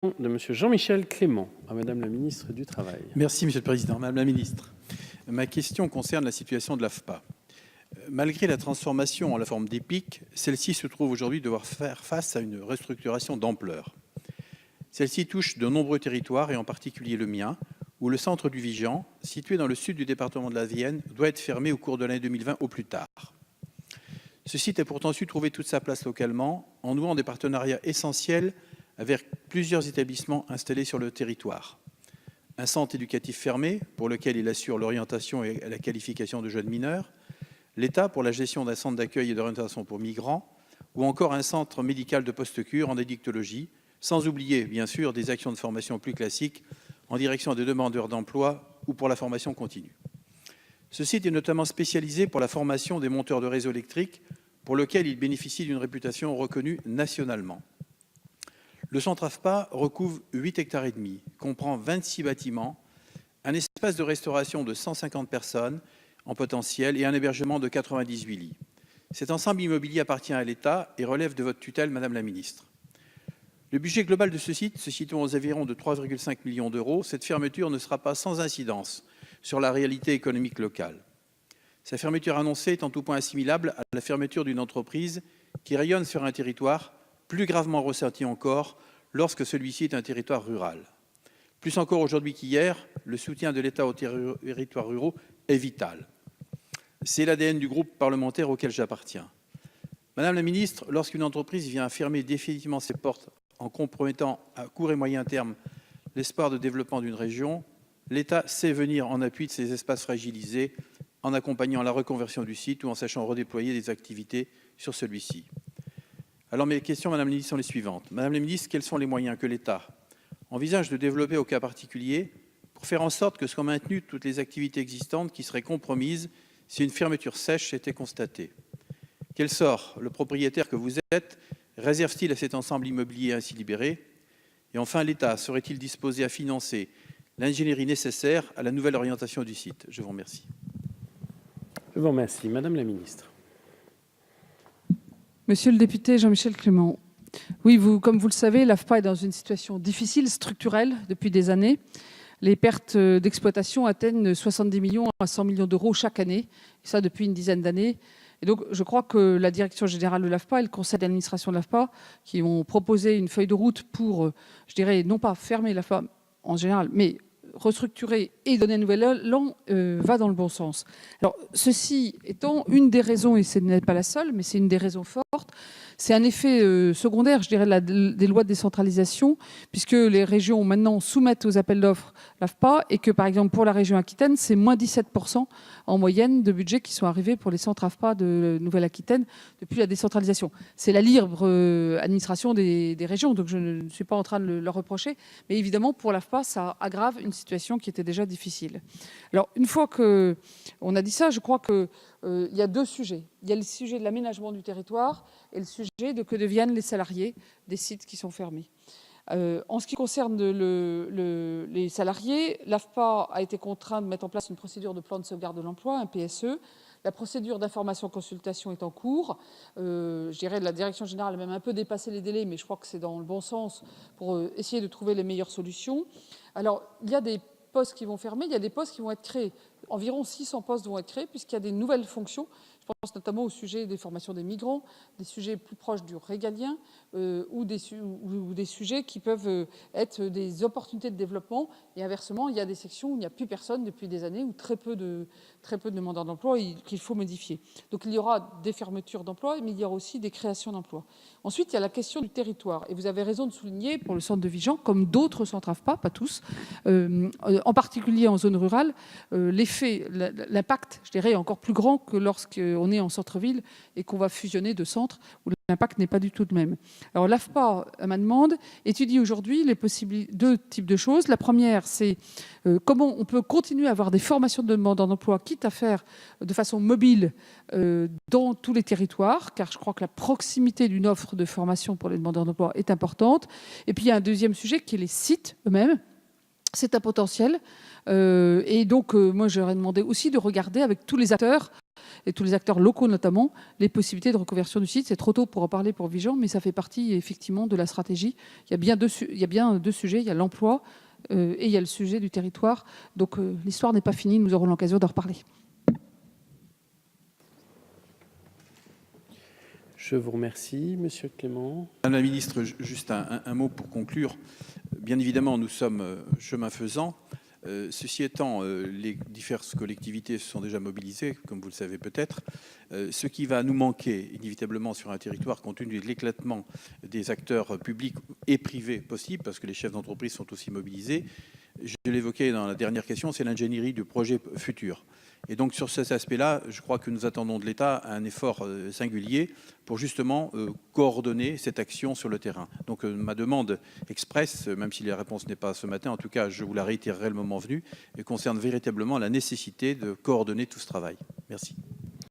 De M. Jean-Michel Clément à Madame la ministre du Travail. Merci, Monsieur le Président. Madame la ministre, ma question concerne la situation de l'AFPA. Malgré la transformation en la forme d'EPIC, celle-ci se trouve aujourd'hui devoir faire face à une restructuration d'ampleur. Celle-ci touche de nombreux territoires, et en particulier le mien, où le centre du Vigan, situé dans le sud du département de la Vienne, doit être fermé au cours de l'année 2020 au plus tard. Ce site a pourtant su trouver toute sa place localement en nouant des partenariats essentiels avec plusieurs établissements installés sur le territoire. Un centre éducatif fermé, pour lequel il assure l'orientation et la qualification de jeunes mineurs, l'État pour la gestion d'un centre d'accueil et d'orientation pour migrants, ou encore un centre médical de post-cure en addictologie, sans oublier, bien sûr, des actions de formation plus classiques en direction des demandeurs d'emploi ou pour la formation continue. Ce site est notamment spécialisé pour la formation des monteurs de réseau électrique, pour lequel il bénéficie d'une réputation reconnue nationalement. Le centre AFPA recouvre 8 hectares et demi, comprend 26 bâtiments, un espace de restauration de 150 personnes en potentiel et un hébergement de 98 lits. Cet ensemble immobilier appartient à l'État et relève de votre tutelle, Madame la Ministre. Le budget global de ce site se situant aux environs de 3,5 millions d'euros, cette fermeture ne sera pas sans incidence sur la réalité économique locale. Sa fermeture annoncée est en tout point assimilable à la fermeture d'une entreprise qui rayonne sur un territoire, plus gravement ressenti encore lorsque celui-ci est un territoire rural. Plus encore aujourd'hui qu'hier, le soutien de l'État aux territoires ruraux est vital. C'est l'ADN du groupe parlementaire auquel j'appartiens. Madame la ministre, lorsqu'une entreprise vient fermer définitivement ses portes en compromettant à court et moyen terme l'espoir de développement d'une région, l'État sait venir en appui de ces espaces fragilisés en accompagnant la reconversion du site ou en sachant redéployer des activités sur celui-ci. Alors mes questions, Madame la Ministre, sont les suivantes. Madame la Ministre, quels sont les moyens que l'État envisage de développer au cas particulier pour faire en sorte que soient maintenues toutes les activités existantes qui seraient compromises si une fermeture sèche était constatée? Quel sort le propriétaire que vous êtes réserve-t-il à cet ensemble immobilier ainsi libéré? Et enfin, l'État serait-il disposé à financer l'ingénierie nécessaire à la nouvelle orientation du site? Je vous remercie. Je vous remercie. Madame la Ministre. Monsieur le député Jean-Michel Clément, oui, comme vous le savez, l'AFPA est dans une situation difficile, structurelle, depuis des années. Les pertes d'exploitation atteignent 70 millions à 100 millions d'euros chaque année, et ça depuis une dizaine d'années. Et donc, je crois que la direction générale de l'AFPA et le conseil d'administration de l'AFPA, qui ont proposé une feuille de route pour, je dirais, non pas fermer l'AFPA en général, mais restructurer et donner un nouvel élan, va dans le bon sens. Alors, ceci étant une des raisons, et ce n'est pas la seule, mais c'est une des raisons fortes, c'est un effet secondaire, je dirais, des lois de décentralisation, puisque les régions maintenant soumettent aux appels d'offres l'AFPA, et que, par exemple, pour la région Aquitaine, c'est moins 17% en moyenne de budget qui sont arrivés pour les centres AFPA de Nouvelle-Aquitaine depuis la décentralisation. C'est la libre administration des régions, donc je ne suis pas en train de leur reprocher, mais évidemment, pour l'AFPA, ça aggrave une situation qui était déjà difficile. Alors, une fois qu'on a dit ça, je crois qu'il y a deux sujets. Il y a le sujet de l'aménagement du territoire et le sujet de que deviennent les salariés des sites qui sont fermés. En ce qui concerne les salariés, l'AFPA a été contraint de mettre en place une procédure de plan de sauvegarde de l'emploi, un PSE. La procédure d'information-consultation est en cours. Je dirais que la direction générale a même un peu dépassé les délais, mais je crois que c'est dans le bon sens pour essayer de trouver les meilleures solutions. Alors, il y a des postes qui vont fermer, il y a des postes qui vont être créés. Environ 600 postes vont être créés puisqu'il y a des nouvelles fonctions. Je pense notamment au sujet des formations des migrants, des sujets plus proches du régalien ou des sujets qui peuvent être des opportunités de développement. Et inversement, il y a des sections où il n'y a plus personne depuis des années ou très peu de demandeurs d'emploi qu'il faut modifier. Donc il y aura des fermetures d'emplois, mais il y aura aussi des créations d'emplois. Ensuite, il y a la question du territoire. Et vous avez raison de souligner pour le centre de Vigan, comme d'autres centres AFPA, pas tous, en particulier en zone rurale, l'impact, je dirais, est encore plus grand que lorsqu'on est en centre-ville et qu'on va fusionner deux centres où l'impact n'est pas du tout le même. Alors l'AFPA, à ma demande, étudie aujourd'hui deux types de choses. La première, c'est comment on peut continuer à avoir des formations de demandeurs d'emploi, quitte à faire de façon mobile dans tous les territoires, car je crois que la proximité d'une offre de formation pour les demandeurs d'emploi est importante. Et puis il y a un deuxième sujet qui est les sites eux-mêmes. C'est un potentiel. Et donc, moi, j'aurais demandé aussi de regarder avec tous les acteurs et tous les acteurs locaux notamment, les possibilités de reconversion du site. C'est trop tôt pour en parler pour Vigeant, mais ça fait partie effectivement de la stratégie. Il y a bien deux sujets, il y a l'emploi et il y a le sujet du territoire. Donc l'histoire n'est pas finie, nous aurons l'occasion d'en reparler. Je vous remercie, Monsieur Clément. Madame la ministre, juste un mot pour conclure. Bien évidemment, nous sommes chemin faisant. Ceci étant, les diverses collectivités se sont déjà mobilisées, comme vous le savez peut-être. Ce qui va nous manquer inévitablement sur un territoire, compte tenu de l'éclatement des acteurs publics et privés possibles, parce que les chefs d'entreprise sont aussi mobilisés, je l'évoquais dans la dernière question, c'est l'ingénierie du projet futur. Et donc sur cet aspect-là, je crois que nous attendons de l'État un effort singulier pour justement coordonner cette action sur le terrain. Donc ma demande expresse, même si la réponse n'est pas ce matin, en tout cas je vous la réitérerai le moment venu, et concerne véritablement la nécessité de coordonner tout ce travail. Merci.